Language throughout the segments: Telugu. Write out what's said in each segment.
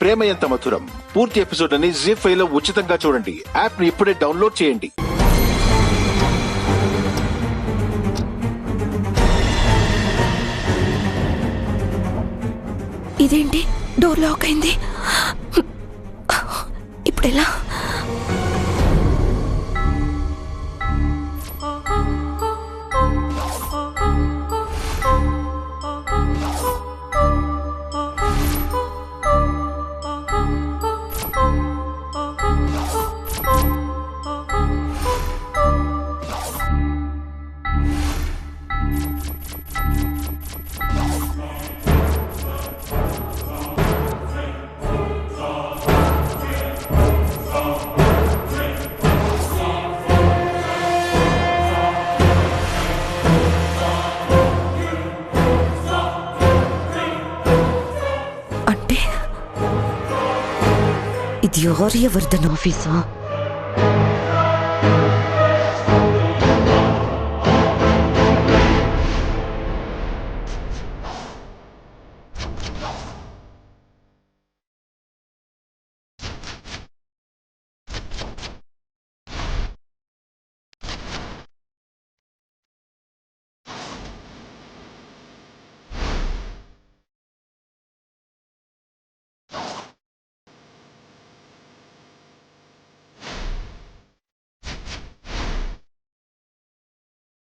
ప్రేమ ఎంత మధురం పూర్తి ఎపిసోడ్ అని జీ5 లో ఉచితంగా చూడండి. యాప్ ని ఇప్పుడే డౌన్లోడ్ చేయండి. ఇదేంటి డోర్ లాక్ అయింది? ఇప్పుడు ఎలా? ఇది ఆర్యవర్ధన్ ఆఫీసా?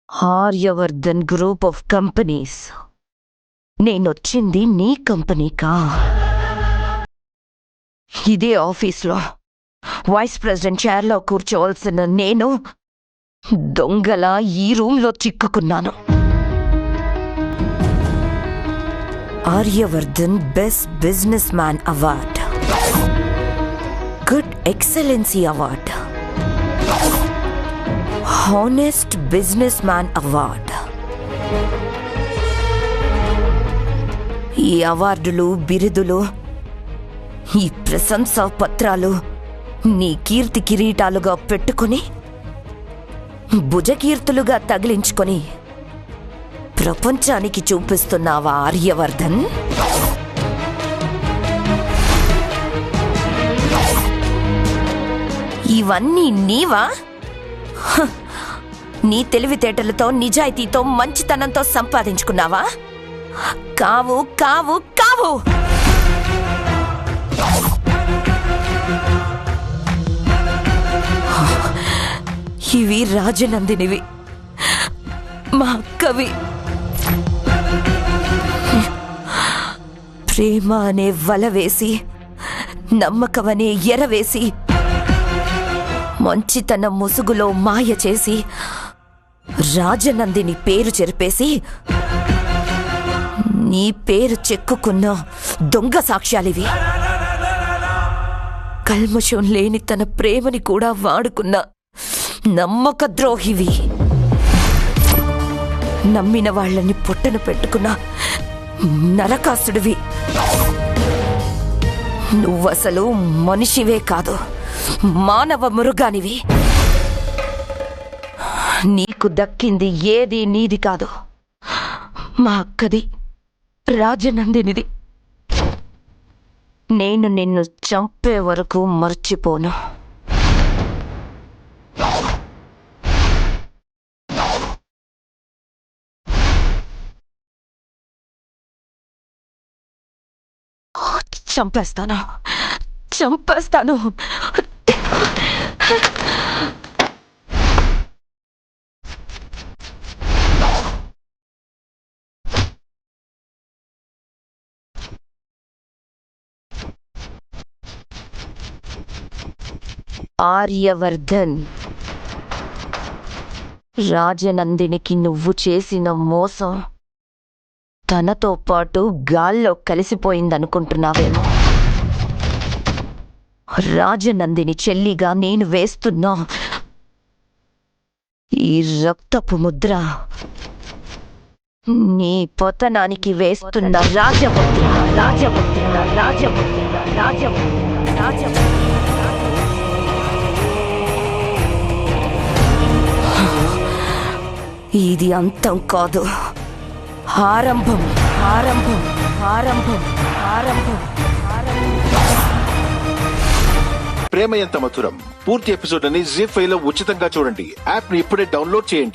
Aryavardhan group of companies. నేనొచ్చింది నీ కంపెనీకా? ఇదే ఆఫీస్లో వైస్ ప్రెసిడెంట్ చైర్లో కూర్చోవలసిన నేను దొంగలా ఈ రూమ్లో చిక్కుకున్నాను. Aryavardhan best businessman award, good excellency award, honest businessman award. ఈ అవార్డులు, బిరుదులు, ఈ ప్రశంసా పత్రాలు నీ కీర్తి కిరీటాలుగా పెట్టుకుని భుజకీర్తులుగా తగిలించుకొని ప్రపంచానికి చూపిస్తున్నావా ఆర్యవర్ధన్? ఇవన్నీ నీవా? నీ తెలివితేటలతో, నిజాయితీతో, మంచితనంతో సంపాదించుకున్నావా? కావు కావు కావు. ఇవి రాజనందినివి, మా అక్కవి. ప్రేమ అనే వల వేసి, నమ్మకమనే ఎరవేసి, మంచితన ముసుగులో మాయ చేసి రాజనందిని పేరు చెరిపేసి నీ పేరు చెక్కుకున్న దొంగ సాక్ష్యాలివి. కల్మషం లేని తన ప్రేమని కూడా వాడుకున్న నమ్మక ద్రోహివి. నమ్మిన వాళ్ళని పొట్టన పెట్టుకున్న నరకాసుడివి. నువ్వసలు మనిషివే కాదు, మానవ మృగానివి. నీకు దక్కింది ఏది నీది కాదు, మా అక్కది, రాజనందినిది. నేను నిన్ను చంపే వరకు మర్చిపోను. చంపేస్తాను, చంపేస్తాను. ఆర్యవర్ధన్, రాజనందినికి నువ్వు చేసిన మోసం తనతో పాటు గాల్లో కలిసిపోయిందనుకుంటున్నావేమో. రాజనందిని చెల్లిగా నేను వేస్తున్నా ఈ రక్తపు ముద్ర నీ పతనానికి వేస్తున్న రాజముద్ర, రాజముద్ర, రాజముద్ర, రాజముద్ర, రాజముద్ర. ఇది అంతం కాదు, ఆరంభం, ఆరంభం, ఆరంభం, ఆరంభం, ఆరంభం. ప్రేమ ఎంత మధురం పూర్తి ఎపిసోడ్ అని జీ5 లో ఉచితంగా చూడండి. యాప్ ని ఇప్పుడే డౌన్లోడ్ చేయండి.